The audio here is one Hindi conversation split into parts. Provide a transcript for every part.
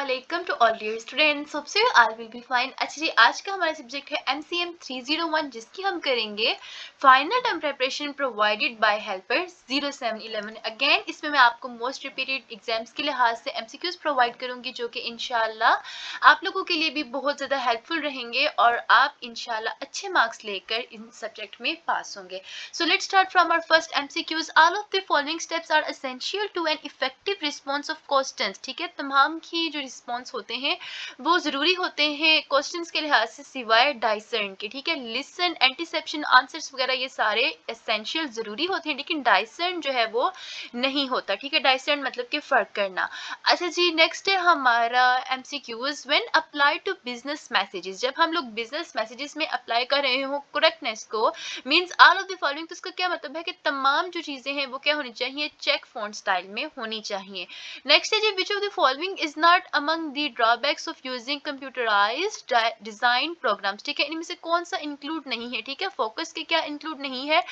अस्सलामुअलैकुम to all dear students, hope so all will be fine. अच्छा जी, आज का हमारा सब्जेक्ट है MCM 301 जिसकी हम करेंगे final term preparation provided by helper 0711। Again इसमें मैं आपको मोस्ट रिपीटेड एग्जाम्स के लिहाज से MCQs प्रोवाइड करूंगी जो कि इंशाल्लाह आप लोगों के लिए भी बहुत ज़्यादा हेल्पफुल रहेंगे और आप इंशाल्लाह अच्छे मार्क्स लेकर इन सब्जेक्ट में पास होंगे। So let's start from our first MCQs. All of the following steps are essential to an effective response of questions. ठीक है, तमाम की जो रिस्पॉन्स होते हैं वो ज़रूरी होते हैं क्वेश्चंस के लिहाज से सिवाय डाइसर्न के। ठीक है, लिसन, एंटीसेप्शन, आंसर्स वगैरह ये सारे एसेंशियल ज़रूरी होते हैं, लेकिन डाइसर्न जो है वो नहीं होता। ठीक है, डाइसर्न मतलब कि फ़र्क करना। अच्छा जी, नेक्स्ट है हमारा MCQs. When apply to business messages, जब हम लोग बिजनेस मैसेजेस में अप्लाई कर रहे हो करेक्टनेस को, means all of the following, तो इसका क्या मतलब है कि तमाम जो चीजें हैं वो क्या होनी चाहिए, चेक फॉन्ट स्टाइल में होनी चाहिए। नेक्स्ट है जी, which of the following is not among the drawbacks of using computerised design programs. ठीक है, इनमें से कौन सा इंक्लूड नहीं है। ठीक है, फोकस के क्या इंक्लूड नहीं है,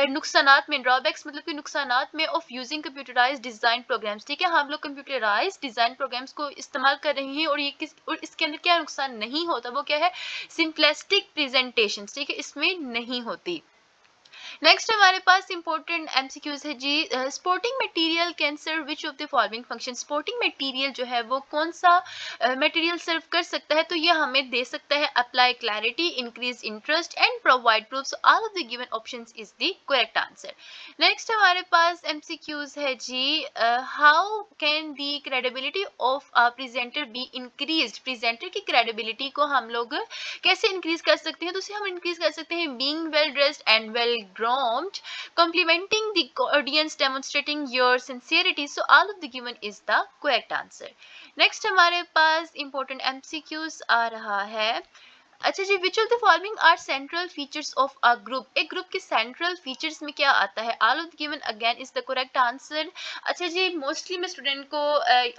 नुकसानात में, ड्रॉबैक्स मतलब कि नुकसानात में of using computerised design programs. ठीक है, हम लोग कंप्यूटराइज्ड डिजाइन प्रोग्राम्स को इस्तेमाल कर रहे हैं और ये किस, और इसके अंदर क्या नुकसान नहीं होता, वो क्या है, सिंपलिस्टिक प्रेजेंटेशन। ठीक है, इसमें नहीं होती। नेक्स्ट हमारे पास इंपॉर्टेंट MCQs है जी, sporting material can serve which of the following function. Sporting material जो है वो कौन सा मटेरियल सर्व कर सकता है, तो ये हमें दे सकता है apply clarity, increase interest and provide proofs. All of the given options is the correct answer. Next हमारे पास MCQs है जी, how can the credibility of a presenter be increased. Presenter की क्रेडिबिलिटी को हम लोग कैसे इंक्रीज कर सकते हैं, तो उसे हम इंक्रीज कर सकते हैं being well dressed and well groomed, complimenting the audience, demonstrating your sincerity. So all of the given is the correct answer. Next हमारे पास important MCQs आ रहा है। अच्छा जी, which of the following are central features of a group. एक ग्रुप के सेंट्रल फीचर्स में क्या आता है, all of the given again is the correct answer. अच्छा जी, मोस्टली मैं स्टूडेंट को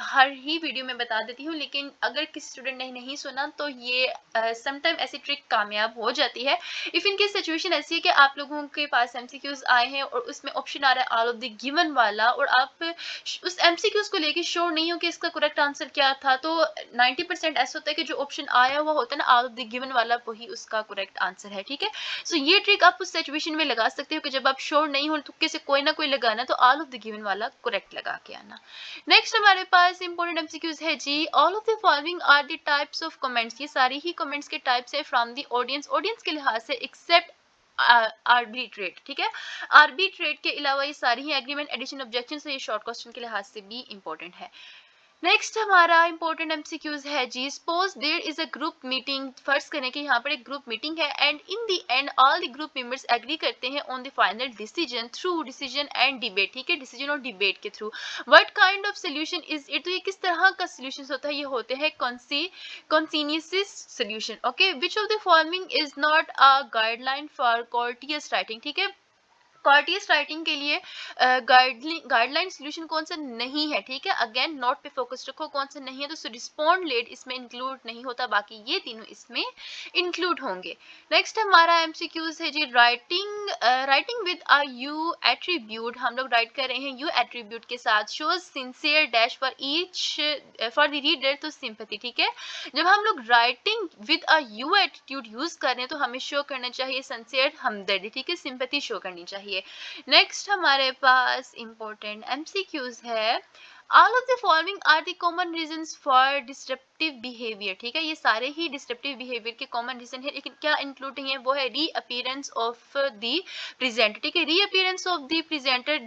हर ही वीडियो में बता देती हूँ, लेकिन अगर किसी स्टूडेंट ने नहीं सुना तो ये समटाइम ऐसी ट्रिक कामयाब हो जाती है। इफ इनकेस सिचुएशन ऐसी है कि आप लोगों के पास MCQs आए हैं और उसमें ऑप्शन आ रहा है ऑल ऑफ द गिवन वाला और आप उस MCQs को लेके श्योर नहीं हो कि इसका करेक्ट आंसर क्या था, तो 90% ऐसा होता है कि जो ऑप्शन आया हुआ होता है ना ऑल ऑफ द गिवन वाला, वही उसका करेक्ट आंसर है। ठीक है, सो ये ट्रिक आप उस सिचुएशन में लगा सकते हो कि जब आप श्योर नहीं हो, तुक्के से कोई ना कोई लगाना, तो ऑल ऑफ द गिवन वाला करेक्ट लगा के आना। नेक्स्ट हमारे पास इंपॉर्टेंट MCQs है जी, all of the following are the types of comments. ये सारी ही कमेंट्स के टाइप्स है फ्रॉम द ऑडियंस, ऑडियंस के लिहाज से, एक्सेप्ट आर्बिट्रेट। ठीक है, आर्बिट्रेट के अलावा ये सारी ही एग्रीमेंट, एडिशन, ऑब्जेक्शन, से ये शॉर्ट क्वेश्चन के लिहाज से भी इंपॉर्टेंट है। नेक्स्ट हमारा इंपॉर्टेंट MCQs है जी, suppose there is a group meeting. First करें कि यहाँ पर एक ग्रुप मीटिंग है and in the end all the group members agree करते हैं on the final decision through decision and debate. ठीक है, डिसीजन और डिबेट के through. What kind of solution is it, तो ये किस तरह का सोल्यूशन होता है, ये होते हैं conciseness solution. Okay, which of the following is not a guideline for courteous writing. ठीक है, कॉर्टियस राइटिंग के लिए गाइडलाइन सोल्यूशन कौन सा नहीं है। ठीक है, अगेन नोट पे फोकस रखो कौन सा नहीं है, तो रिस्पॉन्ड लेट इसमें इंक्लूड नहीं होता, बाकी ये तीनों इसमें इंक्लूड होंगे। नेक्स्ट हमारा MCQs है जी, writing with a you attribute. हम लोग राइट कर रहे हैं यू एट्रीब्यूट के साथ, shows sincere dash for each for the reader तो सिंपैथी। ठीक है, जब हम लोग writing with a you attitude use कर रहे हैं तो हमें शो करना चाहिए सिंसियर हमदर्दी। ठीक है, सिंपैथी शो करनी चाहिए। नेक्स्ट हमारे पास इंपॉर्टेंट MCQs है, all of the following are the common reasons for disruptive behaviour. ठीक है, ये सारे ही डिस्ट्रप्टिव बिहेवियर के कॉमन रीजन है, लेकिन क्या इंक्लूड नहीं है, वो है रीअपीयरेंस ऑफ द प्रेजेंटर। ठीक है, reappearance of the presenter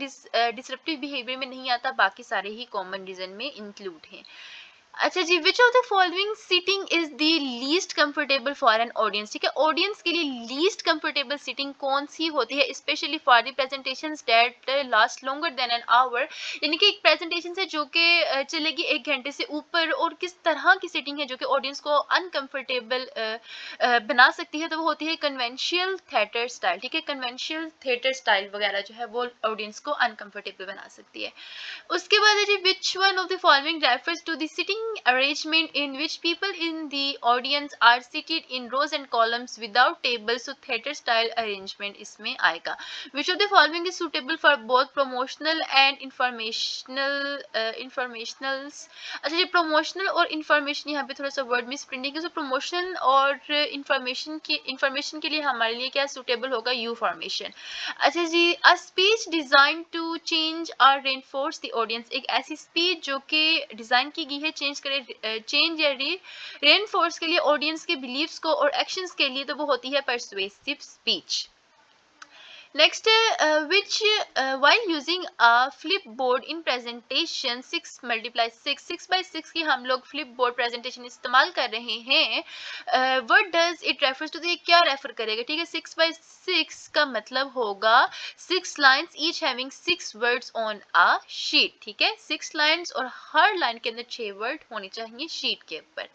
disruptive behaviour में नहीं आता, बाकी सारे ही कॉमन रीजन में इंक्लूड है। अच्छा जी, which of the following seating is the least comfortable for an audience. ठीक है, ऑडियंस के लिए लीस्ट कंफर्टेबल सीटिंग कौन सी होती है, specially for the presentations that last longer than an hour. यानी कि एक प्रेजेंटेशन है जो कि चलेगी 1 घंटे से ऊपर, और किस तरह की सीटिंग है जो कि ऑडियंस को अनकंफर्टेबल बना सकती है, तो वो होती है कन्वेंशियल थिएटर स्टाइल। ठीक है, कन्वेंशियल थिएटर स्टाइल वगैरह जो है वो ऑडियंस को अनकंफर्टेबल बना सकती है। उसके बाद है जी, which one of the following refers to the seating arrangement in which people in the audience are seated in rows and columns without tables, so theater style arrangement इसमें आएगा. Which of the following is suitable for both promotional and informationals. अच्छा जी promotional और information यहाँ पे थोड़ा सा word misprinting है, so promotion और information के लिए हमारे लिए क्या suitable होगा U formation. अच्छा जी a speech designed to change or reinforce the audience, एक ऐसी speech जो कि डिज़ाइन की गई है चेंज या reinforce के लिए ऑडियंस के बिलीव्स को और एक्शंस के लिए, तो वो होती है persuasive speech. Next, while using a flipboard in presentation 6 multiply 6 by 6 की हम लोग flipboard presentation इस्तेमाल कर रहे हैं. What does it refers to, तो ये क्या रेफर करेगा? ठीक है, 6 by 6 का मतलब होगा 6 lines each having 6 words on a sheet. ठीक है, 6 lines और हर लाइन के अंदर 6 वर्ड होने चाहिए शीट के ऊपर.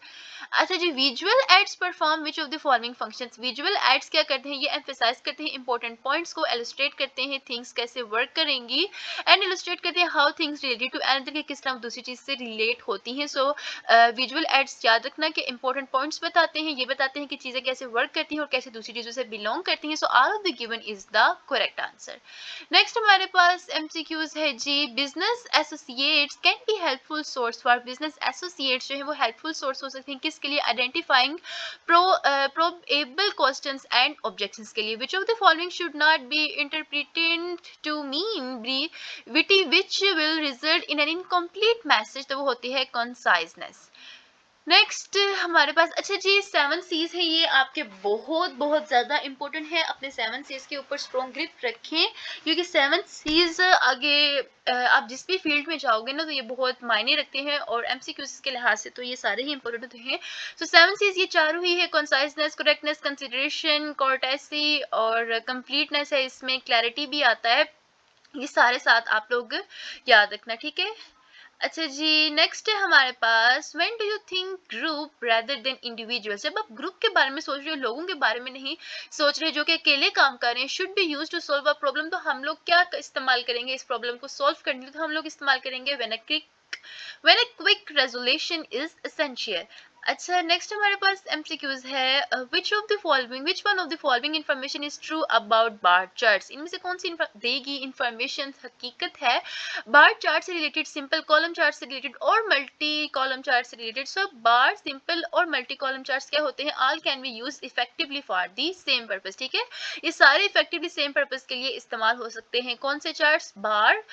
अच्छा जी, visual aids perform which of the following functions. Visual aids क्या करते हैं? ये एम्फेसाइज करते हैं इंपॉर्टेंट पॉइंट्स को, इलस्ट्रेट करते हैं थिंग्स कैसे वर्क करेंगी, एंड इलस्ट्रेट करते हैं how things related to another, कि किस तरह दूसरी चीज से रिलेट होती हैं. सो विजुअल एड्स याद रखना कि इंपॉर्टेंट पॉइंट्स बताते हैं, ये बताते हैं कि चीजें कैसे वर्क करती हैं और कैसे दूसरी चीजों से बिलोंग करती हैं. So all of the given is the correct answer. Next हमारे पास एमसीक्यूज है जी. Business associates can be helpful source for. Business associates जो है वो हेल्पफुल सोर्स हो सकते हैं किसके लिए? Identifying probable questions and objections के लिए. Which of the following should not be interpreted to mean witty which will result in an incomplete message, तो वो होती है conciseness. नेक्स्ट हमारे पास अच्छा जी 7 C's है, ये आपके बहुत ज़्यादा इंपॉर्टेंट है. अपने 7 C's के ऊपर स्ट्रॉन्ग ग्रिप रखें, क्योंकि 7 C's आगे आप जिस भी फील्ड में जाओगे ना तो ये बहुत मायने रखते हैं, और MCQs के लिहाज से तो ये सारे ही इंपॉर्टेंट हैं. तो 7 C's ये चारों ही है. कॉन्साइजनेस, करेक्टनेस, कंसिडरेशन, कॉर्टेसी और कंप्लीटनेस है. इसमें क्लैरिटी भी आता है. ये सारे साथ आप लोग याद रखना, ठीक है. अच्छा जी, नेक्स्ट है हमारे पास when do you think group rather than individual. जब आप ग्रुप के बारे में सोच रहे हो, लोगों के बारे में नहीं सोच रहे जो कि अकेले काम कर रहे हैं. Should be use to solve a problem, तो हम लोग क्या इस्तेमाल करेंगे इस प्रॉब्लम को सॉल्व करने के लिए? तो हम लोग इस्तेमाल करेंगे when a quick resolution is essential. अच्छा, नेक्स्ट हमारे पास MCQs है. which one of the following information is true about bar charts. इनमें से कौन सी देगी इंफॉर्मेशन हकीकत है बार चार्ट से रिलेटेड, सिंपल कॉलम चार्ट से रिलेटेड और मल्टी कॉलम चार्ट से रिलेटेड. सो बार, सिंपल और मल्टी कॉलम चार्ट्स क्या होते हैं? All can be use effectively for the same purpose. ठीक है, ये सारे इफेक्टिवली सेम पर्पस के लिए इस्तेमाल हो सकते हैं. कौन से charts? Bar,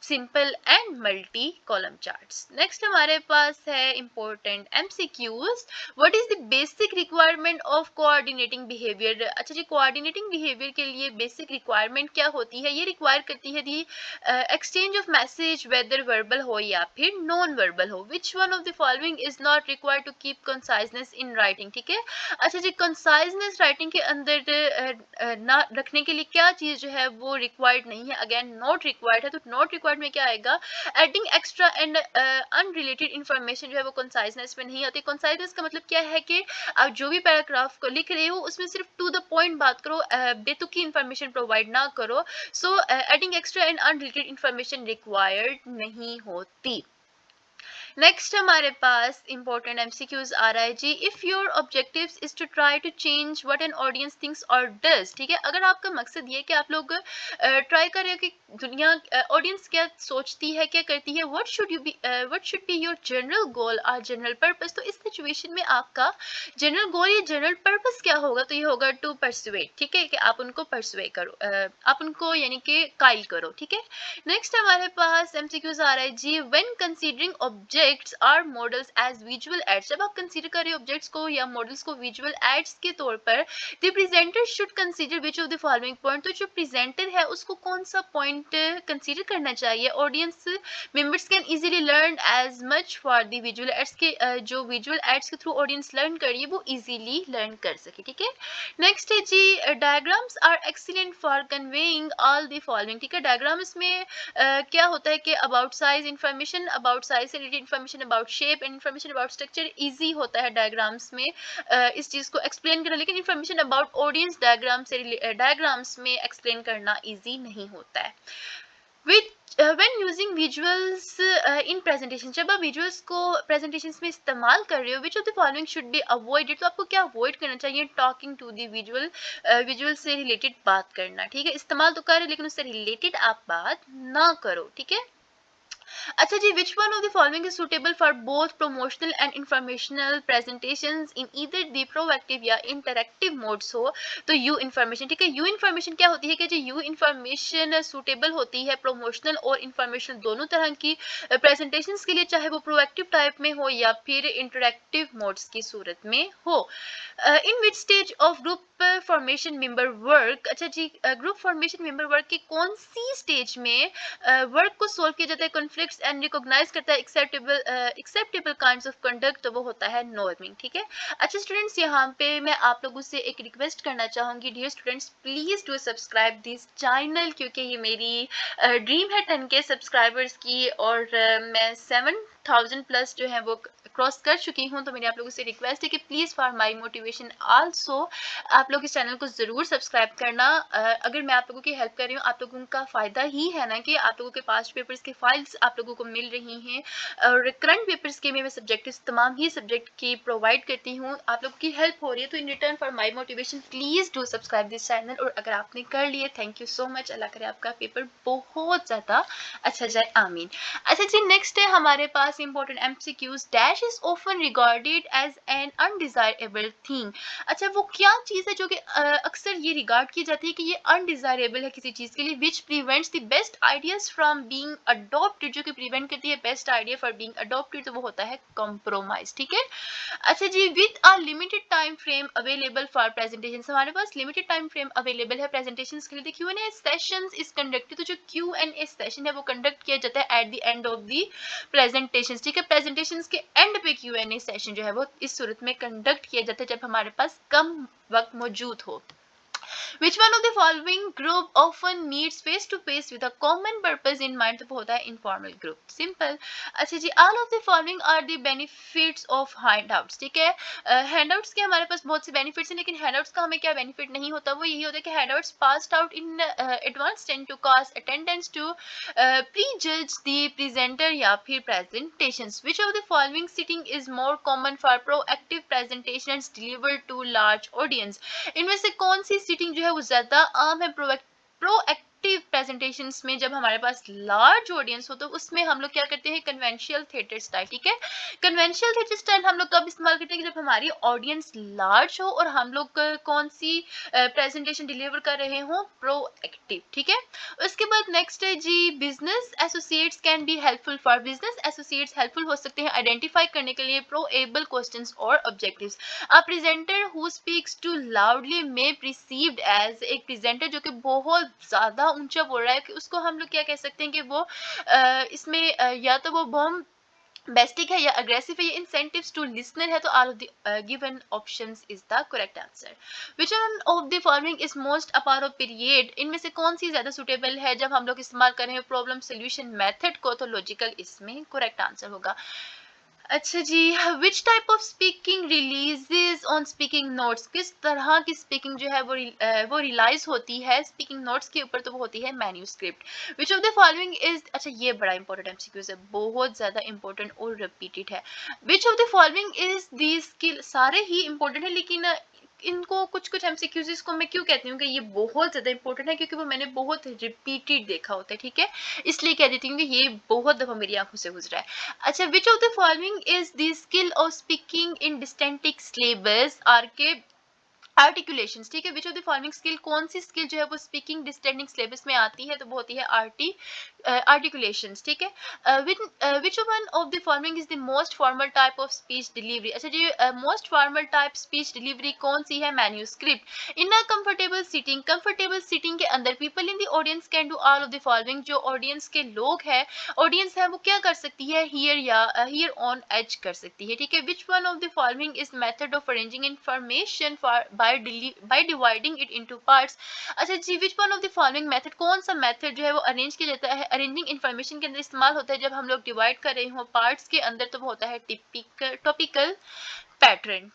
simple and multi column charts. Next हमारे पास है important MCQs. What is the basic requirement of coordinating behaviour. अच्छा जी, कोऑर्डिनेटिंग बिहेवियर के लिए बेसिक रिक्वायरमेंट क्या होती है? ये रिक्वायर करती है the exchange of message whether verbal हो या फिर नॉन वर्बल हो. Which one of the following is not required to keep conciseness in writing. ठीक है, अच्छा जी, कंसाइजनेस राइटिंग के अंदर ना रखने के लिए क्या चीज जो है वो रिक्वायर्ड नहीं है? अगेन नॉट रिक्वायर्ड है. तो नॉट रिक्वायर्ड में क्या आएगा? Adding extra and unrelated information जो है वो कंसाइजनेस में नहीं आती. कंसाइजनेस का मतलब क्या है कि आप जो भी पैराग्राफ को लिख रहे हो उसमें सिर्फ टू द पॉइंट बात करो, बेतुकी इंफॉर्मेशन प्रोवाइड ना करो. So adding extra and unrelated information required नहीं होती. नेक्स्ट हमारे पास इंपॉर्टेंट MCQs आ रहा है जी. If your objectives is to try to change what an audience thinks और डज. ठीक है, अगर आपका मकसद ये कि आप लोग ट्राई कर रहे हो कि दुनिया ऑडियंस क्या सोचती है, क्या करती है, what should be your general goal और जनरल पर्पस. तो इस सिचुएशन में आपका जनरल गोल या जनरल पर्पस क्या होगा? तो ये होगा टू परसुएट. ठीक है, कि आप उनको परसुए करो, आप उनको यानी कि कायल करो. ठीक है, नेक्स्ट हमारे पास MCQs आ रहा है जी. When considering objects are models as visual aids. जब आप कंसीडर कर रहे हो ऑब्जेक्ट्स को या मॉडल्स को विजुअल एड्स के तौर पर, the presenter should consider which of the following point. तो जो प्रेजेंटर है उसको कौन सा पॉइंट कंसीडर करना चाहिए? Audience members can easily learn as much for the visual aids के जो विजुअल एड्स के थ्रू ऑडियंस लर्न करिए वो इजीली लर्न कर सके. ठीक है, नेक्स्ट है जी. Diagrams are excellent for conveying all the following. ठीक है, डायग्राम्स में क्या होता है कि about size information, about size से related information, about shape and information about structure easy होता है डायग्राम्स में इस चीज को एक्सप्लेन करना. लेकिन इंफॉर्मेशन अबाउट ऑडियंस डायग्राम्स में एक्सप्लेन करना इजी नहीं होता है. विच when using visuals in presentation, जब आप विजुअल्स को प्रेजेंटेशंस में इस्तेमाल कर रहे हो, which of the following should be avoided, तो आपको क्या अवॉइड करना चाहिए? Talking to the visual, visual से रिलेटेड बात करना, ठीक है? इस्तेमाल तो करें लेकिन उससे रिलेटेड आप बात ना करो, ठीक है? अच्छा जी, which one of the following is suitable for both promotional and informational presentations in either the proactive या interactive modes हो? तो यू इन्फॉर्मेशन, ठीक है? यू इन्फॉर्मेशन क्या होती है कि जी यू इन्फॉर्मेशन सुटेबल होती है प्रमोशनल और इंफॉर्मेशनल दोनों तरह की प्रेजेंटेशंस के लिए, चाहे वो प्रोएक्टिव टाइप में हो या फिर इंटरैक्टिव मोड्स की सूरत में हो। In which stage of group formation member work, अच्छा जी ग्रुप फॉर्मेशन मेंबर वर्क की कौन सी स्टेज में वर्क को सोल्व किया जाता है, कॉन्फ्लिक्ट्स एंड रिकॉग्नाइज करता है एक्सेप्टेबल काइंड्स ऑफ कंडक्ट, तो वो होता है नॉर्मिंग, ठीक है? अच्छा स्टूडेंट्स, यहाँ पे मैं आप लोगों से एक रिक्वेस्ट करना चाहूँगी, dear students please do subscribe this channel, क्योंकि ये मेरी ड्रीम है 10K सब्सक्राइबर्स की, और मैं 7000 प्लस जो है वो क्रॉस कर चुकी हूँ। तो मेरी आप लोगों से रिक्वेस्ट है कि please for my motivation also आप लोग इस चैनल को ज़रूर सब्सक्राइब करना। अगर मैं आप लोगों की हेल्प कर रही हूँ, आप लोगों का फ़ायदा ही है ना कि आप लोगों के पास्ट पेपर्स के फाइल्स आप लोगों को मिल रही हैं, और करंट पेपर्स के मैं सब्जेक्ट्स तमाम ही सब्जेक्ट की प्रोवाइड करती हूँ, आप लोगों की हेल्प हो रही है। तो in return for my motivation please do subscribe this channel, और अगर आपने कर लिए थैंक यू सो मच, अल्लाह करे आपका पेपर बहुत ज़्यादा अच्छा जाए, आमीन। अच्छा जी, नेक्स्ट है हमारे पास important MCQs, dash is often regarded as an undesirable thing. अच्छा वो क्या चीज़ है जो कि अक्सर ये रिगार्ड की जाती है कि ये अनडिजायरेबल है किसी चीज़ के लिए, which prevents the best ideas from being adopted, जो कि प्रिवेंट करती है best idea for being adopted, तो वो होता है कॉम्प्रोमाइज, ठीक है? अच्छा जी, with a limited time frame available for presentation, हमारे पास लिमिटेड टाइम फ्रेम अवेलेबल है प्रेजेंटेशंस के लिए। The Q&A sessions is conducted, तो जो Q&A सेशन है वो कंडक्ट किया जाता है at the end of the presentations, ठीक है? प्रेजेंटेशंस के एंड पे Q&A सेशन जो है वो इस सूरत में कंडक्ट किया जाता है जब हमारे पास कम वक्त मौजूद हो। Which one of the following group often meets face to face with a common purpose in mind, तो वो होता है informal group, simple। अच्छा जी, all of the following are the benefits of handouts, ठीक है? हैंडआउट्स के हमारे पास बहुत से बेनिफिट्स हैं, लेकिन हैंडआउट्स का हमें क्या बेनिफिट नहीं होता, वो यही होता है कि handouts passed out in advance tend to cause attendance to prejudge the presenter या फिर presentations. Which of the following seating is more common for proactive presentations delivered to large audience, इनमें से कौन सी सीटिंग जो है वो ज्यादा आम है प्रोएक्टिव प्रेजेंटेशंस में? जब हमारे पास लार्ज ऑडियंस हो तो उसमें हम लोग क्या करते हैं, कन्वेंशियल थिएटर स्टाइल, ठीक है? कन्वेंशियल थिएटर स्टाइल हम लोग कब इस्तेमाल करते हैं कि जब हमारी ऑडियंस लार्ज हो और हम लोग कौन सी प्रेजेंटेशन डिलीवर कर रहे हो, प्रोएक्टिव, ठीक है? उसके बाद नेक्स्ट है जी, business associates can be helpful for, business associates helpful हो सकते हैं आइडेंटिफाई करने के लिए प्रोएबल क्वेश्चंस और objectives. A presenter who speaks too loudly may perceived as, एक प्रेजेंटर जो कि बहुत ज़्यादा ऊंचा बोल रहा है कि उसको हम लोग क्या कह सकते हैं कि वो इसमें या तो वो बॉम्ब बेस्टिक है या अग्रेसिव है या इंसेंटिव्स टू लिसनर है, तो all of the given options is the correct answer. Which one of the following is most appropriate, इनमें से कौन सी ज्यादा सुटेबल है जब हम लोग इस्तेमाल करें प्रॉब्लम सोल्यूशन मेथड को, तो लॉजिकल इसमें करेक्ट आंसर होगा। अच्छा जी, which type of speaking relies on speaking notes, किस तरह की स्पीकिंग जो है वो रिलाइज होती है स्पीकिंग नोट्स के ऊपर, तो वो होती है manuscript. Which of the following is, अच्छा ये बड़ा इंपॉर्टेंट एमसीक्यूज है, बहुत ज्यादा इंपॉर्टेंट और रिपीटेड है। Which of the following is the skill, सारे ही इंपॉर्टेंट है लेकिन इनको कुछ कुछ एमसीक्यूज को मैं क्यों कहती हूँ कि ये बहुत ज्यादा इंपॉर्टेंट है, क्योंकि वो मैंने बहुत रिपीटेड देखा होता है, ठीक है? इसलिए कह देती हूँ कि ये बहुत दफा मेरी आंखों से गुजरा है। अच्छा, which of the following is the skill of speaking in distinct syllables, आर के आर्टिकुलेशंस, ठीक है? Which of the following skill, कौन सी स्किल जो है वो स्पीकिंग डिस्टेंडिंग सिलेबस में आती है, तो वो होती है आर्टिकुलेशंस, ठीक है? Which one of the following is the most formal type of speech delivery, अच्छा जी most formal type speech delivery कौन सी है, manuscript. In a comfortable seating के अंदर people in the audience can do all of the following, जो ऑडियंस के लोग हैं, ऑडियंस है वो क्या कर सकती है, हियर या हियर ऑन एज कर सकती है, ठीक है? Which one of the following is method of arranging information for by dividing it into parts. अच्छा जी, which one of the following method, कौन सा मेथड जो है वो अरेंज किया जाता है अरेंजिंग इंफॉर्मेशन के अंदर इस्तेमाल होता है जब हम लोग डिवाइड कर रहे हो पार्ट्स के अंदर, तो वो होता है typical topical pattern.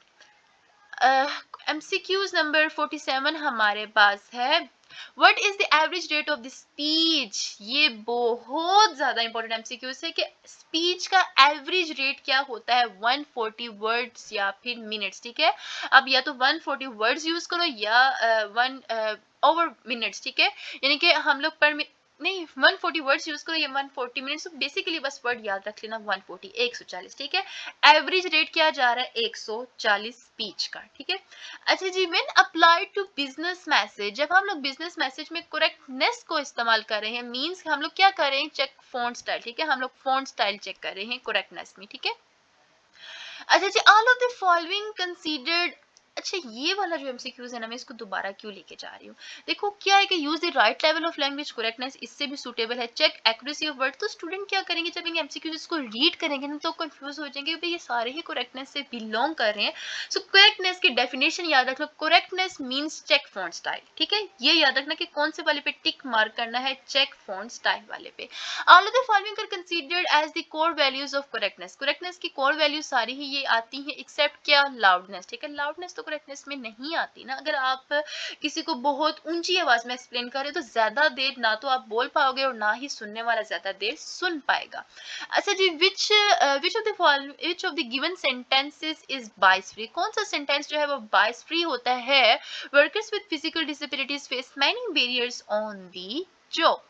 MCQs number 47 हमारे पास है, what is the average rate of the speech, ये बहुत ज्यादा इंपॉर्टेंट एमसीक्यूज है कि स्पीच का एवरेज रेट क्या होता है 140 वर्ड्स या फिर मिनट्स, ठीक है। अब या तो 140 वर्ड्स यूज करो या 1 ओवर मिनट्स, ठीक है, यानी कि हम लोग पर नहीं 140 वर्ड्स यूज करो या 140 मिनट्स, बेसिकली बस वर्ड याद रख लेना 140 140, ठीक है। एवरेज रेट क्या जा रहा है 140 स्पीच का, ठीक है। अच्छा जी, when applied to business message, जब हम लोग बिजनेस मैसेज में करेक्टनेस को इस्तेमाल कर रहे हैं, मींस हम लोग क्या कर रहे हैं, चेक फॉन्ट स्टाइल, ठीक है, हम लोग फॉन्ट स्टाइल चेक कर रहे हैं करेक्टनेस में, ठीक है। अच्छा जी, all of the following considered, अच्छा ये वाला जो एमसीक्यूज है ना, मैं इसको दोबारा क्यों लेके जा रही हूँ, देखो क्या है कि use the right level of language correctness, इससे भी सूटेबल है, चेक एक्यूरेसी ऑफ वर्ड। तो स्टूडेंट क्या करेंगे, जब इन एमसीक्यूज को रीड करेंगे ना तो कंफ्यूज हो जाएंगे, भाई ये सारे ही करेक्टनेस से बिलोंग कर रहे हैं। सो करेक्टनेस की डेफिनेशन याद रखो, correctness means check font style, ठीक है, ये याद रखना कि कौन से वाले पे टिक मार्क करना है, चेक फॉन्ट स्टाइल वाले पे। All of the following are considered as the core values of correctness, correctness की कोर वैल्यूज सारी ही ये आती हैं एक्सेप्ट क्या, लाउडनेस, ठीक है। लाउडनेस तो करेक्टनेस में नहीं आती ना, अगर आप किसी को बहुत ऊंची आवाज में एक्सप्लेन कर रहे हो तो ज्यादा देर ना तो आप बोल पाओगे और ना ही सुनने वाला ज्यादा देर सुन पाएगा। अच्छा जी, which of the given sentences is bias free, कौन सा सेंटेंस जो है वो बाइस फ्री होता है, workers with physical disabilities face many barriers on the job.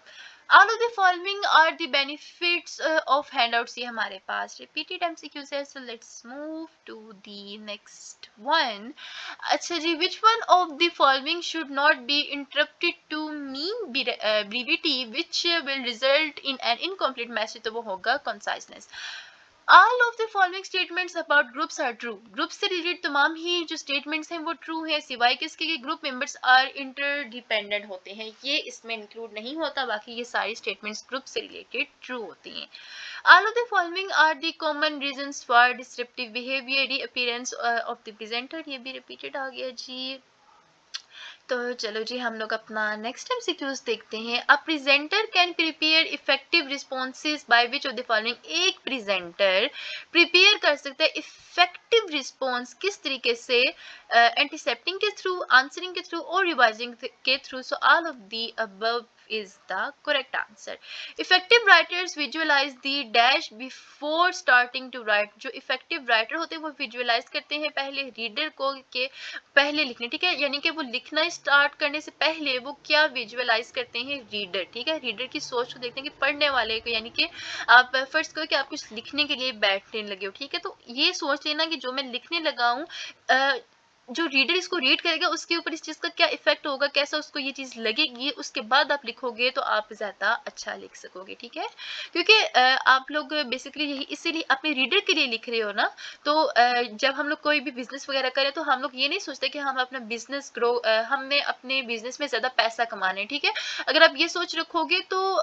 All of the following are the benefits of handouts, ये हमारे पास repeated MCQs है, so let's move to the next one. अच्छा जी, which one of the following should not be interrupted to mean brevity which will result in an incomplete message, तो वो होगा conciseness. All of the following statements about groups are true. Groups से रिलेटेड तमाम ही जो statements हैं वो true हैं, सिवाय किसके कि group members are interdependent होते हैं, ये इसमें include नहीं होता, बाकी ये सारी statements group से related true होती हैं। All of the following are the common reasons for disruptive behavior, reappearance of the presenter, ये भी repeated आ गया जी। तो चलो जी, हम लोग अपना नेक्स्ट एमसीक्यूज देखते हैं। अ presenter can prepare effective responses by which of the following, एक प्रेजेंटर प्रिपेयर कर सकता है इफेक्टिव रिस्पॉन्स किस तरीके से, एंटीसेप्टिंग के थ्रू, आंसरिंग के थ्रू और रिवाइजिंग के through. So all of the above is the correct answer. Effective writers visualize the dash before starting to write, जो effective writer होते हैं वो visualize करते हैं पहले रीडर को के पहले लिखने, ठीक है, यानी कि वो लिखना स्टार्ट करने से पहले वो क्या विजुअलाइज करते हैं, रीडर, ठीक है, रीडर की सोच को देखते हैं कि पढ़ने वाले को, यानी कि आप फर्स्ट करो कि आप कुछ लिखने के लिए बैठने लगे हो, ठीक है, तो ये सोच लेना कि जो मैं लिखने लगा हूँ जो रीडर इसको रीड करेगा उसके ऊपर इस चीज का क्या इफेक्ट होगा, कैसा उसको ये चीज लगेगी, उसके बाद आप लिखोगे तो आप ज्यादा अच्छा लिख सकोगे, ठीक है, क्योंकि आप लोग बेसिकली यही इसीलिए अपने रीडर के लिए लिख रहे हो ना। तो जब हम लोग कोई भी बिजनेस वगैरह करें तो हम लोग ये नहीं सोचते कि हम अपना बिजनेस ग्रो, हमने अपने बिजनेस में ज्यादा पैसा कमाना है, ठीक है, अगर आप ये सोच रखोगे तो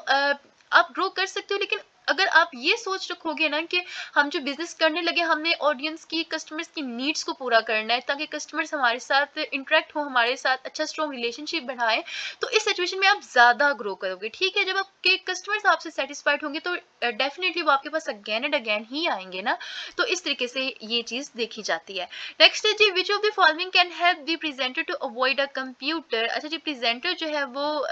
आप ग्रो कर सकते हो, लेकिन अगर आप ये सोच रखोगे ना कि हम जो बिजनेस करने लगे हमने ऑडियंस की, कस्टमर्स की नीड्स को पूरा करना है ताकि कस्टमर्स हमारे साथ इंटरेक्ट हो, हमारे साथ अच्छा स्ट्रॉन्ग रिलेशनशिप बढ़ाए, तो इस सिचुएशन में आप ज्यादा ग्रो करोगे, ठीक है। जब आपके कस्टमर्स आपसे सेटिस्फाइड होंगे तो डेफिनेटली वो आपके पास अगेन एंड अगेन ही आएंगे ना, तो इस तरीके से ये चीज देखी जाती है। नेक्स्ट है जी, which of the following can help the presenter to avoid a computer. अच्छा जी, प्रेजेंटर जो है वो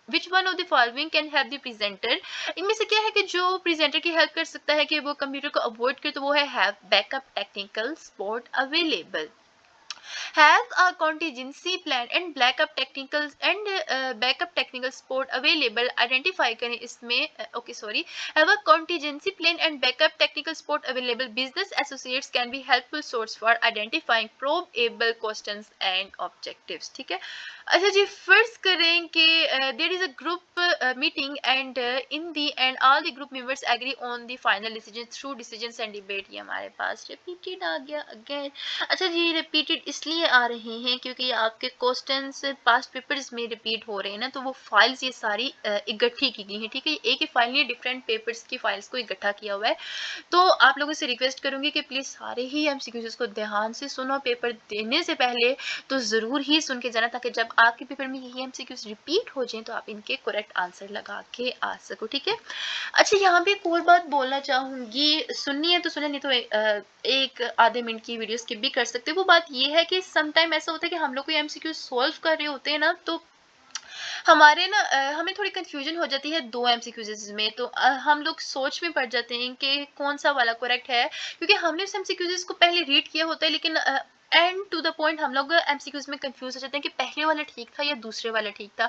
which one of the following can help the presenter, इनमें से क्या है कि जो प्रेजेंटर की हेल्प कर सकता है कि वो कंप्यूटर को अवॉइड करे, तो वो है have backup technical support available, have a contingency plan and backup technical support available, identify करें इसमें okay sorry, have a contingency plan and backup technical support available, business associates can be helpful source for identifying probable questions and objectives, ठीक है। अच्छा जी, फर्स्ट करें कि there is a group meeting and in the end all the group members agree on the final decision through decisions and debate, ये हमारे पास repeated आ गया again। अच्छा जी, रिपीटेड इसलिए आ रहे हैं क्योंकि आपके क्वेश्चंस पास्ट पेपर्स में रिपीट हो रहे हैं ना, तो वो फाइल्स ये सारी इकट्ठी की गई हैं, ठीक है, एक ही फाइल नहीं, डिफरेंट पेपर्स की फाइल्स को इकट्ठा किया हुआ है। तो आप लोगों से रिक्वेस्ट करूंगी कि प्लीज सारे ही एमसीक्यूज को ध्यान से सुनो, पेपर देने से पहले तो जरूर ही सुन के जाना, ताकि जब आपके पेपर में यही एमसीक्यूज रिपीट हो जाए तो आप इनके करेक्ट आंसर लगा के आ सको, ठीक है। अच्छा, यहाँ पे एक और बात बोलना चाहूंगी, सुननी है तो सुने, नहीं तो एक आधे मिनट की वीडियो स्किप भी कर सकते हैं। वो बात ये है कि सम टाइम ऐसा होता है कि हम लोग कोई एमसीक्यू सॉल्व कर रहे होते हैं ना, तो हमारे ना हमें थोड़ी कंफ्यूजन हो जाती है दो एमसीक्यूज में, तो हम लोग सोच में पड़ जाते हैं कि कौन सा वाला करेक्ट है, क्योंकि हमने उस एमसीक्यूज को पहले रीड किया होता है, लेकिन एंड टू द पॉइंट हम लोग एमसीक्यूज में कंफ्यूज हो जाते हैं कि पहले वाला ठीक था या दूसरे वाला ठीक था।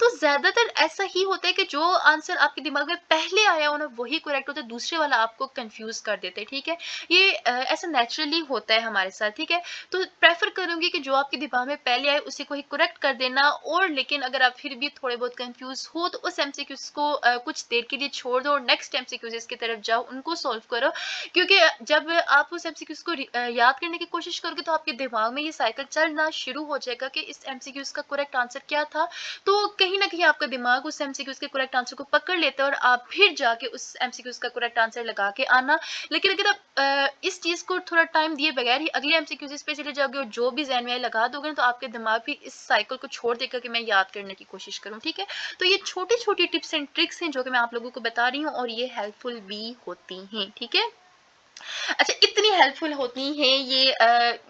तो ज्यादातर ऐसा ही होता है कि जो आंसर आपके दिमाग में पहले आया हो ना वही करेक्ट होता है, दूसरे वाला आपको कंफ्यूज कर देते हैं, ठीक है। ये ऐसा नेचुरली होता है हमारे साथ, ठीक है। तो प्रेफर करूंगी कि जो आपके दिमाग में पहले आए उसी को ही करेक्ट कर देना, और लेकिन अगर आप फिर भी थोड़े बहुत कंफ्यूज हो तो उस एमसीक्यूज को कुछ देर के लिए छोड़ दो और नेक्स्ट एमसीक्यूज की तरफ जाओ, उनको सॉल्व करो। क्योंकि जब आप उस एमसीक्यूज को याद करने की कोशिश करोगे तो आपके दिमाग में ये साइकिल चलना शुरू हो जाएगा कि इस एमसीक्यूज का करेक्ट आंसर क्या था। तो कहीं ना कहीं आपका दिमाग उस एमसीक्यूज के करेक्ट आंसर को पकड़ लेता है और आप फिर जाके उस एमसीक्यूज का करेक्ट आंसर लगा के आना। लेकिन अगर आप इस चीज को थोड़ा टाइम दिए बगैर ही अगले एमसीक्यूज पे चले जाओगे और जो भी ज़हन में लगा दोगे ना, तो आपके दिमाग भी इस साइकिल को छोड़ देगा कि मैं याद करने की कोशिश करूं, ठीक है। तो ये छोटी छोटी टिप्स एंड ट्रिक्स हैं जो कि मैं आप लोगों को बता रही हूँ, और ये हेल्पफुल भी होती हैं, ठीक है। अच्छा, इतनी हेल्पफुल होती हैं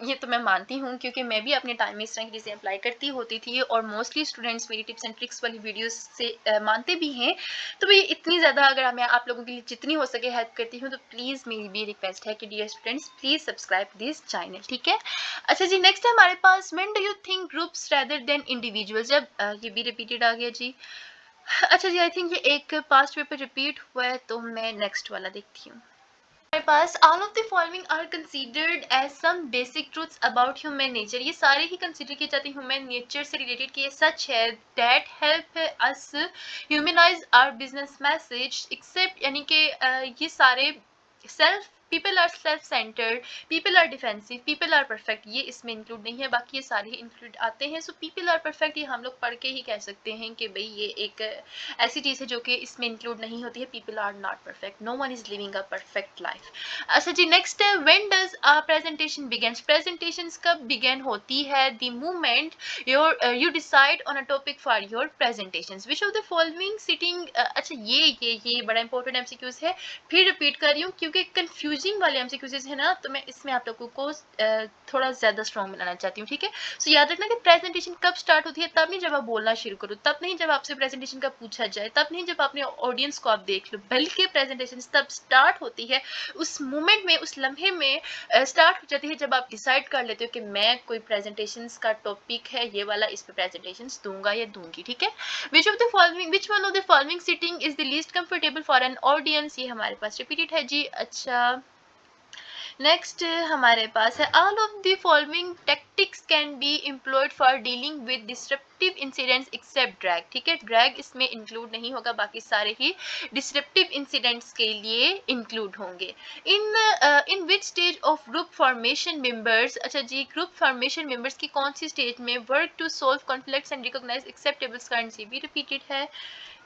ये तो मैं मानती हूँ, क्योंकि मैं भी अपने टाइम में इस तरह की चीज़ें अप्लाई करती होती थी और मोस्टली स्टूडेंट्स मेरी टिप्स एंड ट्रिक्स वाली वीडियोस से मानते भी हैं। तो भाई इतनी ज़्यादा अगर मैं आप लोगों के लिए जितनी हो सके हेल्प करती हूँ, तो प्लीज़ मेरी भी रिक्वेस्ट है कि dear students please subscribe this channel, ठीक है। अच्छा जी, नेक्स्ट है हमारे पास, when do you think groups rather than individual, जब ये भी रिपीटेड आ गया जी। अच्छा जी, आई थिंक ये एक पास्ट पेपर रिपीट हुआ है, तो मैं नेक्स्ट वाला देखती हूँ। हमारे पास all of the following are considered as some basic truths about human nature, ये सारे ही कंसीडर किए जाते हैं ह्यूमन नेचर से रिलेटेड, कि ये सच है that help us humanise our business message except, यानी कि ये सारे self people are self centred, people are defensive, people are perfect, ये इसमें इंक्लूड नहीं है, बाकी ये सारे ही इंक्लूड आते हैं। सो पीपल आर परफेक्ट ये हम लोग पढ़ के ही कह सकते हैं कि भाई ये एक ऐसी चीज़ है जो कि इसमें इंक्लूड नहीं होती है। People are not perfect, no one is living a perfect life. अच्छा जी, नेक्स्ट है when does a presentation begin, presentations कब बिगिन होती है, the moment you decide on a topic for your presentations, which of the following sitting, अच्छा ये बड़ा इंपॉर्टेंट एमसीक्यूज है, फिर रिपीट कर रही हूँ क्योंकि कंफ्यूजिंग वाले एमसीक्यूज है ना, तो मैं इसमें आप लोगों को थोड़ा ज्यादा स्ट्रॉन्ग बनाना चाहती हूँ, ठीक है। सो याद रखना कि प्रेजेंटेशन कब स्टार्ट होती है, तब नहीं जब आप बोलना शुरू करो, तब नहीं जब आपसे प्रेजेंटेशन का पूछा जाए, तब नहीं जब अपने ऑडियंस को आप देख लो, बल्कि प्रेजेंटेशन तब स्टार्ट होती है, उस मोमेंट में, उस लम्हे में स्टार्ट हो जाती है जब आप डिसाइड कर लेते हो कि मैं कोई प्रेजेंटेशन का टॉपिक है ये वाला, इस पे प्रेजेंटेशन दूंगा या दूंगी, ठीक है। Which one of the following seating is the least comfortable for an audience, ये हमारे पास रिपीटेड है जी। अच्छा, नेक्स्ट हमारे पास है all of the following tactics can be employed for dealing with disruptive incidents except drag, ठीक है। ड्रैग इसमें इंक्लूड नहीं होगा, बाकी सारे ही डिस्ट्रप्टिव इंसिडेंट्स के लिए इंक्लूड होंगे। In which stage of group formation members, अच्छा जी, ग्रुप फॉर्मेशन मेंबर्स की कौन सी स्टेज में work to solve conflicts and recognise acceptable currency भी रिपीटेड है।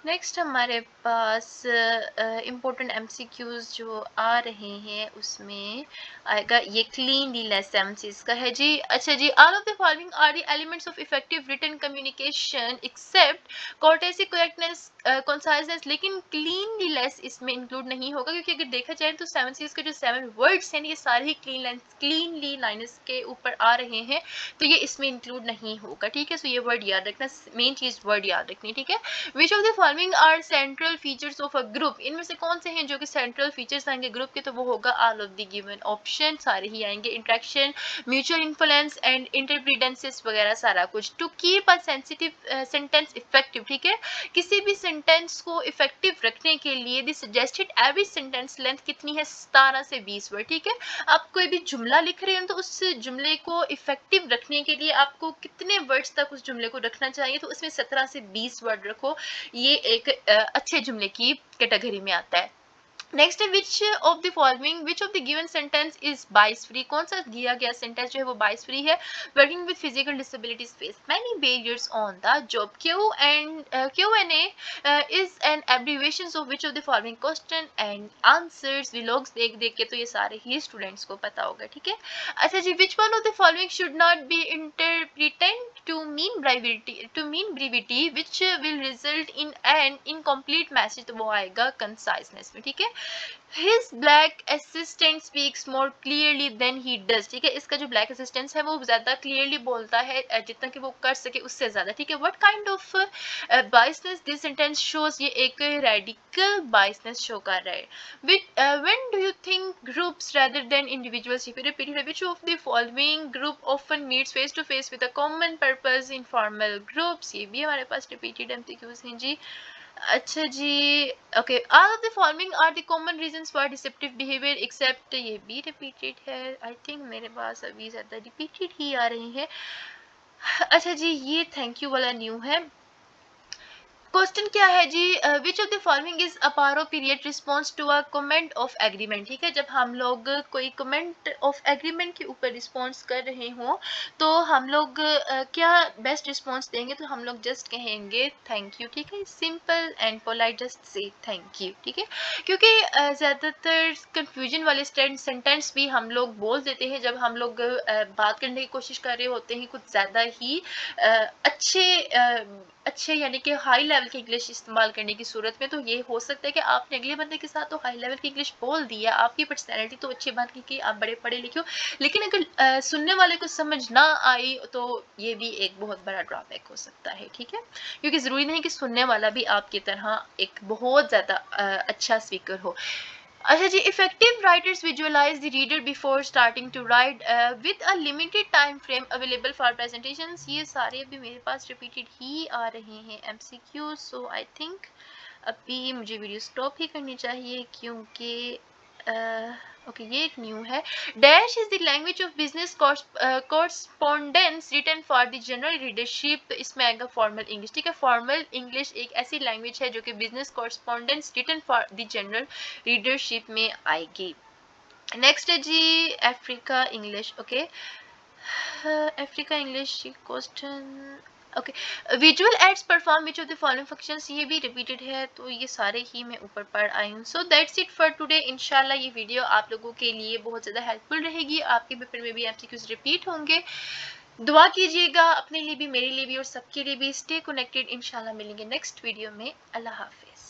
नेक्स्ट हमारे पास इम्पोर्टेंट एमसीक्यूज जो आ रहे हैं उसमें आएगा ये क्लीनलीनेस एमसीज का है जी। अच्छा जी, all of the following are the elements of effective written communication except courtesy, correctness, conciseness, लेकिन क्लीनलीनेस इसमें इंक्लूड नहीं होगा, क्योंकि अगर देखा जाए तो 7 सीज के जो 7 वर्ड्स हैं ये सारे ही क्लीनलीनेस के ऊपर आ रहे हैं, तो ये इसमें इंक्लूड नहीं होगा, ठीक है। सो ये वर्ड याद रखना, मेन चीज वर्ड याद रखनी, ठीक है। Which of the following are central features of a group, इनमें से कौन से हैं जो कि सेंट्रल फीचर्स आएंगे ग्रुप के, तो वो होगा all of the given option, सारे ही आएंगे। Interaction, mutual influence and interdependences वगैरह सारा कुछ। To keep a sensitive sentence effective, ठीक है, किसी भी सेंटेंस को इफेक्टिव रखने के लिए the suggested average sentence length कितनी है, 17 से 20 वर्ड, ठीक है। आप कोई भी जुमला लिख रहे हैं तो उस जुमले को इफेक्टिव रखने के लिए आपको कितने वर्ड्स तक उस जुमले को रखना चाहिए, तो उसमें 17 से 20 वर्ड रखो, ये एक अच्छे जुमले की कैटेगरी में आता है। नेक्स्ट है which of the following, which of the given sentence is bias free, कौन सा दिया गया सेंटेंस जो है वो बाइस फ्री है। Working with physical disabilities face many barriers on the job. Q&A is an abbreviation of which of the following question and answers, vlogs देख देख के तो ये सारे ही स्टूडेंट्स को पता होगा, ठीक है। अच्छा जी, which one of the following should not be interpreted to mean brevity which will result in an incomplete message, तो वो आएगा कंसाइजनेस में, ठीक है। His black assistant speaks more clearly than he does. ठीक है, इसका जो black assistant है वो ज़्यादा clearly बोलता है जितना कि वो कर सके उससे ज़्यादा. ठीक है, what kind of biasness this sentence shows? ये एक radical biasness show कर रहा है. When do you think groups rather than individuals? If you repeat it, which of the following group often meets face to face with a common purpose in formal groups? ये भी हमारे पास repeated MCQs हैं जी. अच्छा जी, okay, all of the following are the common reasons for deceptive behaviour except, ये भी रिपीटेड है. आई थिंक मेरे पास अभी ज़्यादा रिपीटेड ही आ रही है. अच्छा जी, ये थैंक यू वाला न्यू है. क्वेश्चन क्या है जी, which of the following is a parrot period response to a comment of agreement. ठीक है, जब हम लोग कोई कमेंट ऑफ एग्रीमेंट के ऊपर रिस्पॉन्स कर रहे हों तो हम लोग क्या बेस्ट रिस्पॉन्स देंगे, तो हम लोग जस्ट कहेंगे थैंक यू. ठीक है, simple and polite, just say thank you. ठीक है, क्योंकि ज़्यादातर कंफ्यूजन वाले सेंटेंस भी हम लोग बोल देते हैं जब हम लोग बात करने की कोशिश कर रहे होते हैं कुछ ज़्यादा ही अच्छे यानी कि हाई लेवल की इंग्लिश इस्तेमाल करने की सूरत में. तो ये हो सकता है कि आपने अगले बंदे के साथ तो हाई लेवल की इंग्लिश बोल दी है, आपकी पर्सनैलिटी तो अच्छी बात की कि आप बड़े पढ़े लिखे हो, लेकिन अगर सुनने वाले को समझ ना आई तो ये भी एक बहुत बड़ा ड्रॉबैक हो सकता है. ठीक है, क्योंकि ज़रूरी नहीं कि सुनने वाला भी आपकी तरह एक बहुत ज़्यादा अच्छा स्पीकर हो. अच्छा जी, effective writers visualise the reader before starting to write with a limited time frame available for presentations. ये सारे अभी मेरे पास रिपीटेड ही आ रहे हैं MCQ. सो आई थिंक अभी मुझे वीडियो स्टॉप ही करनी चाहिए क्योंकि ओके, ये एक न्यू है. Dash is the language of business correspondence written for the general readership. तो इसमें आएगा फॉर्मल इंग्लिश. ठीक है, फॉर्मल इंग्लिश एक ऐसी लैंग्वेज है जो कि business correspondence written for the general readership में आएगी. नेक्स्ट है जी Africa English. Okay, Africa English question. Okay, visual aids perform which of the following functions, ये भी रिपीटेड है तो ये सारे ही मैं ऊपर पढ़ आई हूँ. So that's it for today. इंशाल्लाह ये वीडियो आप लोगों के लिए बहुत ज़्यादा हेल्पफुल रहेगी, आपके पेपर में भी MCQs रिपीट होंगे. दुआ कीजिएगा अपने लिए भी, मेरे लिए भी और सबके लिए भी. Stay connected. इंशाल्लाह मिलेंगे नेक्स्ट वीडियो में. अल्लाह हाफिज.